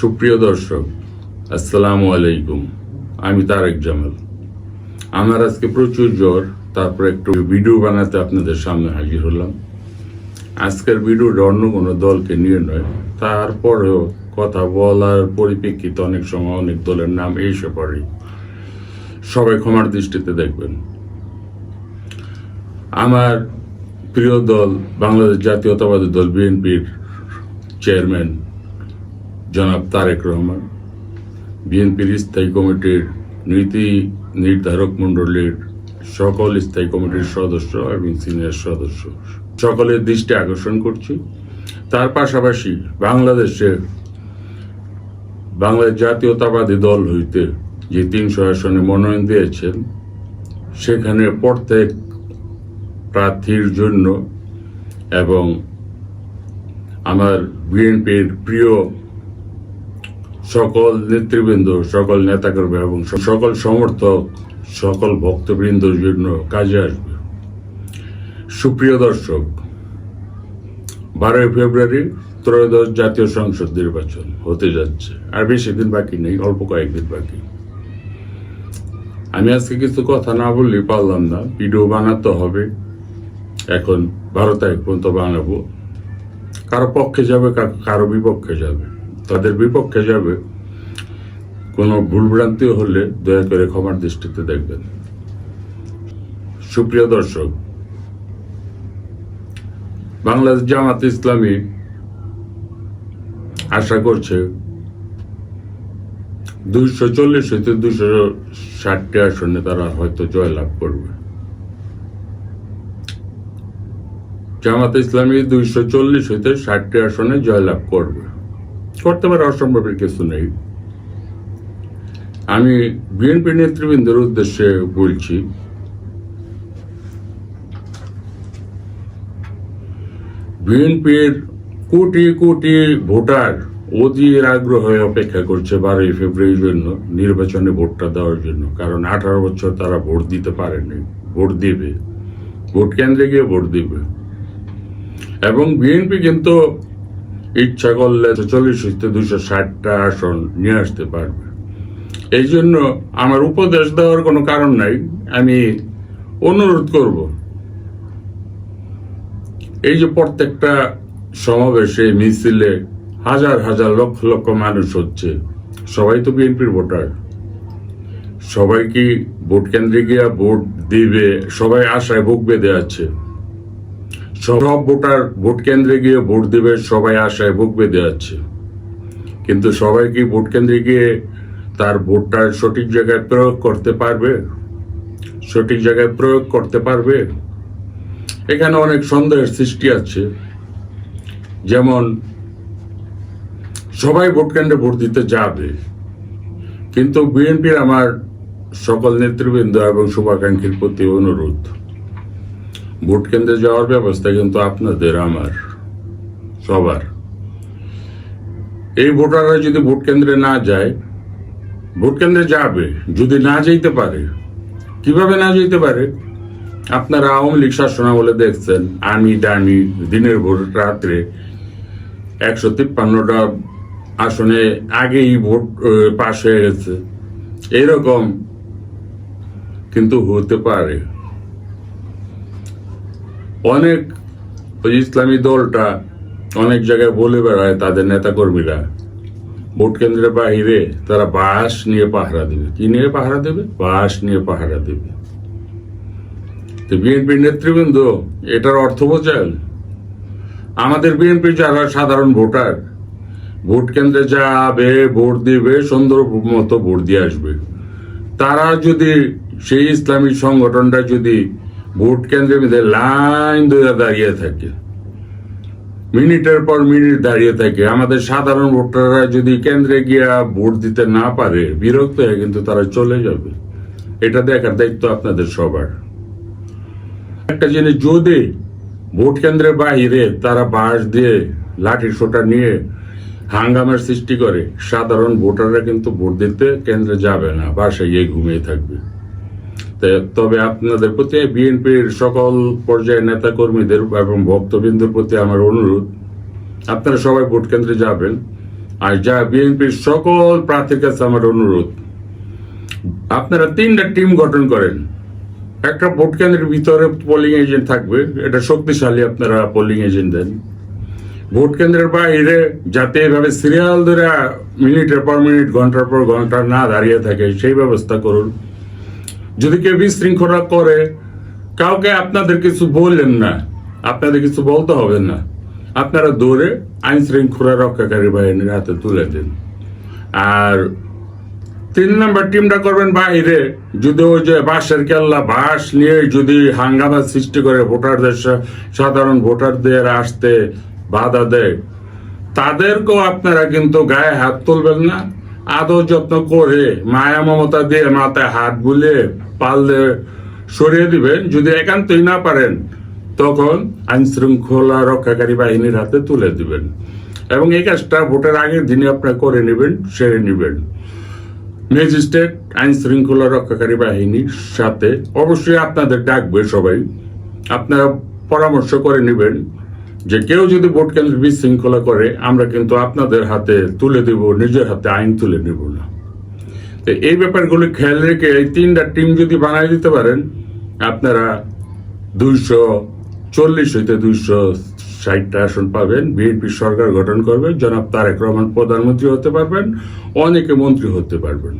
সুপ্রিয় দর্শক, আসসালামু আলাইকুম। আমি তারেক জামাল। আমার আজকে প্রচুর জ্বর, তারপর একটু ভিডিও বানাতে আপনাদের সামনে হাজির হলাম। আজকের ভিডিওটা অন্য কোনো দলকে নিয়ে নয়, তারপরেও কথা বলার পরিপ্রেক্ষিতে অনেক সময় অনেক দলের নাম এসে পড়ে। সবাই ক্ষমার দৃষ্টিতে দেখবেন। আমার প্রিয় দল বাংলাদেশ জাতীয়তাবাদী দল বিএনপির চেয়ারম্যান জনাব তারেক রহমান, বিএনপির স্থায়ী কমিটির নীতি নির্ধারক মণ্ডলীর সকল স্থায়ী কমিটির সদস্য এবং সিনিয়র সদস্য সকলের দৃষ্টি আকর্ষণ করছি। তার পাশাপাশি বাংলাদেশ জাতীয়তাবাদী দল হইতে যে 300 আসনে মনোনয়ন দিয়েছেন, সেখানে প্রত্যেক প্রার্থীর জন্য এবং আমার বিএনপির প্রিয় সকল নেতৃবৃন্দ, সকল নেতাকর্মী এবং সকল সমর্থক, সকল ভক্তবৃন্দর জন্য কাজে আসবে। সুপ্রিয় দর্শক, 12 ফেব্রুয়ারি ত্রয়োদশ জাতীয় সংসদ নির্বাচন হতে যাচ্ছে। আর বেশি দিন বাকি নেই, অল্প কয়েকদিন বাকি। আমি আজকে কিছু কথা না বললেই পারলাম না, ভিডিও বানাতে হবে। এখন 12 তারিখ পর্যন্ত বানাবো। কারো পক্ষে যাবে, কারো বিপক্ষে যাবে। তাদের বিপক্ষে যাবে, কোনো ভুলভ্রান্তি হলে দয়া করে ক্ষমার দৃষ্টিতে দেখবেন। সুপ্রিয় দর্শক, বাংলাদেশ জামাত ইসলামী আশা করছে 240 হইতে 260টি আসনে তারা হয়তো জয়লাভ করবে। জামাত ইসলামী 240 হইতে 60টি আসনে জয়লাভ করতে পারে, অসম্ভবের কিছু নেই। আমি বিএনপি নেতৃবৃন্দের উদ্দেশ্যে বলছি, বিএনপির কোটি কোটি ভোটার অধীর আগ্রহ হয়ে অপেক্ষা করছে 12 ফেব্রুয়ারির জন্য, নির্বাচনে ভোটটা দেওয়ার জন্য। কারণ 18 বছর তারা ভোট দিতে পারেনি, ভোট দিবে, ভোট কেন্দ্রে গিয়ে ভোট দিবে। এবং বিএনপি কিন্তু ইচ্ছা করলে 40 হইতে 260টা আসন নিয়ে আসতে পারবে। এই জন্য আমার উপদেশ দেওয়ার কোনো কারণ নাই, আমি অনুরোধ করব, এই যে প্রত্যেকটা সমাবেশে, মিছিলে হাজার হাজার লক্ষ লক্ষ মানুষ হচ্ছে, সবাই তো বিএনপির ভোটার। সবাই কি ভোট কেন্দ্রে গিয়ে ভোট দিবে? সবাই আশায় বুক বেঁধে আছে। সব ভোটার ভোট কেন্দ্রে গিয়ে ভোট দিবে, সবাই আশায় বুক বেঁধে আছে। কিন্তু সবাই কি ভোট কেন্দ্রে গিয়ে তার ভোটটা সঠিক জায়গায় প্রয়োগ করতে পারবে? সঠিক জায়গায় প্রয়োগ করতে পারবে? এখানে অনেক সন্দেহের সৃষ্টি আছে। যেমন সবাই ভোট কেন্দ্রে ভোট দিতে যাবে, কিন্তু বিএনপির আমার সকল নেতৃবৃন্দ এবং শুভাকাঙ্ক্ষীর প্রতি অনুরোধ, ভোট কেন্দ্রে যাওয়ার ব্যবস্থা কিন্তু আপনাদের, আমার, সবার। এই ভোটাররা যদি ভোট কেন্দ্রে না যায়, ভোট কেন্দ্রে যাবে, যদি না যেতে পারে, কিভাবে না যেতে পারে? আপনারা আওয়ামী লীগ শাসনামলে দেখছেন, আমি ডানি দিনের ভোট রাত্রে 153টা আসনে আগেই ভোট পাশ হয়ে গেছে। এইরকম কিন্তু হতে পারে। অনেক ইসলামী দলটা অনেক জায়গায় বলে বেড়ায়, তাদের নেতাকর্মীরা ভোট কেন্দ্রের বাহিরে তারা বাঁশ নিয়ে পাহারা দেবে। কি নিয়ে পাহারা দেবে? বাঁশ নিয়ে পাহারা দেবে। তো বিএনপির নেতৃবৃন্দ এটার অর্থ বোঝেন? আমাদের বিএনপির যারা সাধারণ ভোটার, ভোট কেন্দ্রে যাবে, ভোট দিবে, সুন্দর মতো ভোট দিয়ে আসবে। তারা যদি সেই ইসলামী সংগঠনটা যদি ভোট কেন্দ্রের মধ্যে লাইন ধরে দাঁড়িয়ে থাকে, মিনিটের পর মিনিট দাঁড়িয়ে থাকে, আমাদের সাধারণ ভোটাররা যদি কেন্দ্রে গিয়ে ভোট দিতে না পারে, বিরক্ত হয়ে কিন্তু তারা চলে যাবে। এটা দেখার দায়িত্ব আপনাদের সবার। একটা জিনিস, যদি ভোট কেন্দ্রের বাহিরে তারা বাঁশ দিয়ে লাঠি সোটা নিয়ে হাঙ্গামার সৃষ্টি করে, সাধারণ ভোটাররা কিন্তু ভোট দিতে কেন্দ্রে যাবে না, বাসায় গিয়ে ঘুমিয়ে থাকবে। তবে আপনাদের প্রতি, বিএনপির সকল পর্যায়ের নেতা কর্মীদের এবং ভক্তবৃন্দের প্রতি আমার অনুরোধ, আপনারা সবাই ভোট কেন্দ্রে যাবেন আর যা বিএনপির সকল প্রার্থীর কাছে আমার অনুরোধ, আপনারা 3টা টিম গঠন করেন। একটা ভোট কেন্দ্রের ভিতরে পোলিং এজেন্ট থাকবে, এটা শক্তিশালী, আপনারা পোলিং এজেন্ট দেন। ভোট কেন্দ্রের বাইরে যাতে এভাবে সিরিয়াল ধরে মিনিটের পর মিনিট, ঘন্টার পর ঘন্টা না দাঁড়িয়ে থাকে সেই ব্যবস্থা করুন। যদি কেউ বিশৃঙ্খলা করে, কাউকে আপনাদের কিছু বললেন না, আপনাদের কিছু বলতে হবে না, আপনারা দৌড়ে আইন শৃঙ্খলা রক্ষাকারী বাহিনীর হাতে তুলে দিন। আর 3 নম্বর টিমটা করবেন বাইরে, যদি ওই যে বাঁশের কেল্লা, বাঁশ নিয়ে যদি হাঙ্গামা সৃষ্টি করে ভোটারদের, সাধারণ ভোটারদের আসতে বাধা দেয়, তাদেরকেও আপনারা কিন্তু গায়ে হাত তুলবেন না, আদর যত্ন করে মায়া মমতা দিয়ে মাথায় হাত বুলিয়ে পারলে সরিয়ে দিবেন। যদি একান্তই না পারেন, তখন আইন শৃঙ্খলা রক্ষাকারী বাহিনীর হাতে তুলে দিবেন। এবং এই কাজটা ভোটের আগের দিনে আপনারা করে নেবেন, সেরে নেবেন। ম্যাজিস্ট্রেট, আইন শৃঙ্খলা রক্ষাকারী বাহিনীর সাথে অবশ্যই আপনাদের ডাকবে সবাই, আপনারা পরামর্শ করে নেবেন যে কেউ যদি ভোট কেন্দ্রে বিশৃঙ্খলা করে, আমরা কিন্তু আপনাদের হাতে তুলে দেব, নিজের হাতে আইন তুলে নেব না। তো এই ব্যাপারগুলো খেয়াল রেখে এই 3টা টিম যদি বানাই দিতে পারেন, আপনারা 240 হইতে 260টা আসন পাবেন। বিএনপি সরকার গঠন করবে, জনাব তারেক রহমান প্রধানমন্ত্রী হতে পারবেন, অনেকে মন্ত্রী হতে পারবেন।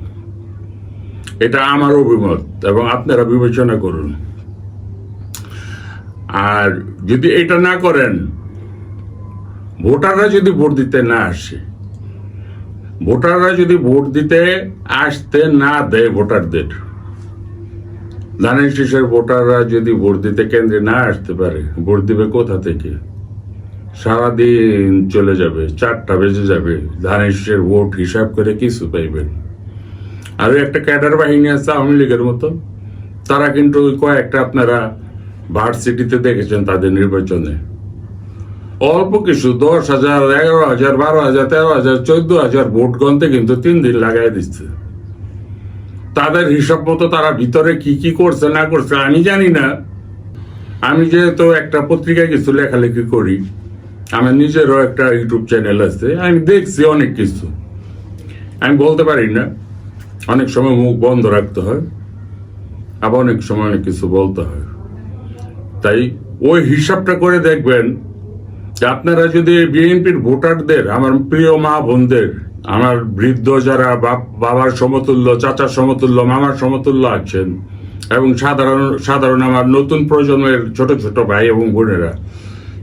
এটা আমার অভিমত এবং আপনারা বিবেচনা করুন। আর যদি এটা না করেন, ভোটাররা যদি ভোট দিতে না আসে, ভোটাররা যদি ভোট দিতে আসতে না দেয়, ভোটারদের ধানের শীষের ভোটাররা যদি ভোট দিতে কেন্দ্রে না আসতে পারে, ভোট দিবে কোথা থেকে? সারাদিন চলে যাবে, 4টা বেজে যাবে, ধানের শীষের ভোট হিসাব করে কিছু পাইবেন। আরো একটা ক্যাডার বাহিনী আছে আওয়ামী লীগের মতো, তারা কিন্তু কয়েকটা আপনারা ভার্সিটিতে দেখেছেন তাদের নির্বাচনে অল্প কিছু 10,000, 11,000, 12,000, 13,000, 14,000 ভোট গণতে কিন্তু 3 দিন লাগাই দিচ্ছে। তাদের হিসাব মতো তারা ভিতরে কি কি করছে না করছে আমি জানি না। আমি যেহেতু একটা পত্রিকায় কিছু লেখালেখি করি, আমার নিজেরও একটা ইউটিউব চ্যানেল আছে, আমি দেখছি অনেক কিছু, আমি বলতে পারি না। অনেক সময় মুখ বন্ধ রাখতে হয়, আবার অনেক সময় অনেক কিছু বলতে হয়। তাই ওই হিসাবটা করে দেখবেন যে আপনারা যদি বিএনপির ভোটারদের, আমার প্রিয় মা বোনদের, আমার বৃদ্ধ যারা বাবার সমতুল্য, চাচার সমতুল্য, মামার সমতুল্য আছেন, এবং সাধারণ আমার নতুন প্রজন্মের ছোট ছোট ভাই এবং বোনেরা,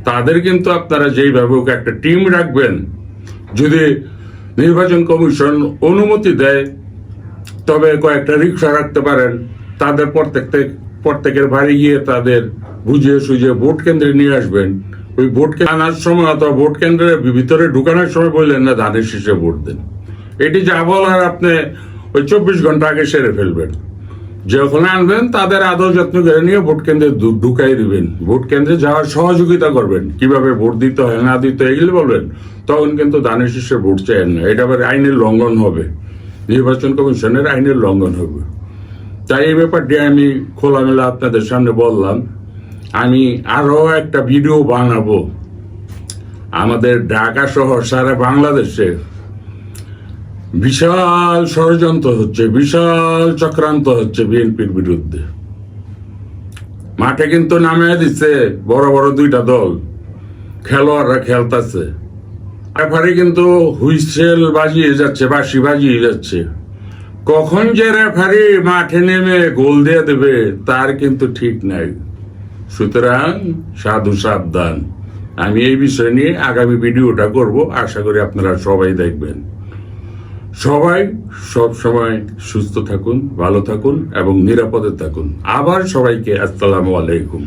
তাদের কিন্তু আপনারা যেইভাবে একটা টিম রাখবেন, যদি নির্বাচন কমিশন অনুমতি দেয় তবে কয়েকটা রিক্সা রাখতে পারেন, তাদের প্রত্যেকের বাড়ি গিয়ে তাদের বুঝিয়ে সুঝিয়ে ভোট কেন্দ্রে নিয়ে আসবেন। ওই ভোট আনার সময় অথবা ভোট কেন্দ্রের ভিতরে ঢুকানোর সময় বললেন না ধানের শীষে ভোট দেন। এটি যা বলার আপনি ওই 24 ঘন্টা আগে সেরে ফেলবেন। যখন আনবেন তাদের আদর যত্ন করে নিয়ে ভোট কেন্দ্রে ঢুকাই দিবেন, ভোট কেন্দ্রে যাওয়ার সহযোগিতা করবেন, কিভাবে ভোট দিতে হয় না দিতে এগুলো বলবেন। তখন কিন্তু ধানের শীষে ভোট চাইেন না, এটা আবার আইনের লঙ্ঘন হবে, নির্বাচন কমিশনের আইনের লঙ্ঘন হবে। তাই এই ব্যাপারটি আমি খোলামেলা আপনাদের সামনে বললাম। আমি আরো একটা ভিডিও বানাবো, আমাদের ঢাকা সহ সারা বাংলাদেশে বিশাল ষড়যন্ত্র হচ্ছে, বিশাল চক্রান্ত হচ্ছে বিএনপির বিরুদ্ধে। মাঠে কিন্তু নামিয়ে দিচ্ছে বড় বড় 2টা দল, খেলোয়াড়রা খেলতেছে, রেফারি কিন্তু হুইসেল বাজিয়ে যাচ্ছে, বাঁশি বাজিয়ে যাচ্ছে। কখন যে রেফারি মাঠে নেমে গোল দিয়ে দেবে তার কিন্তু ঠিক নাই। সুতরাং সাধু সাবধান। আমি এই বিষয় নিয়ে আগামী ভিডিওটা করব, আশা করি আপনারা সবাই দেখবেন। সবাই সব সময় সুস্থ থাকুন, ভালো থাকুন এবং নিরাপদে থাকুন। আবার সবাইকে আসসালামু আলাইকুম।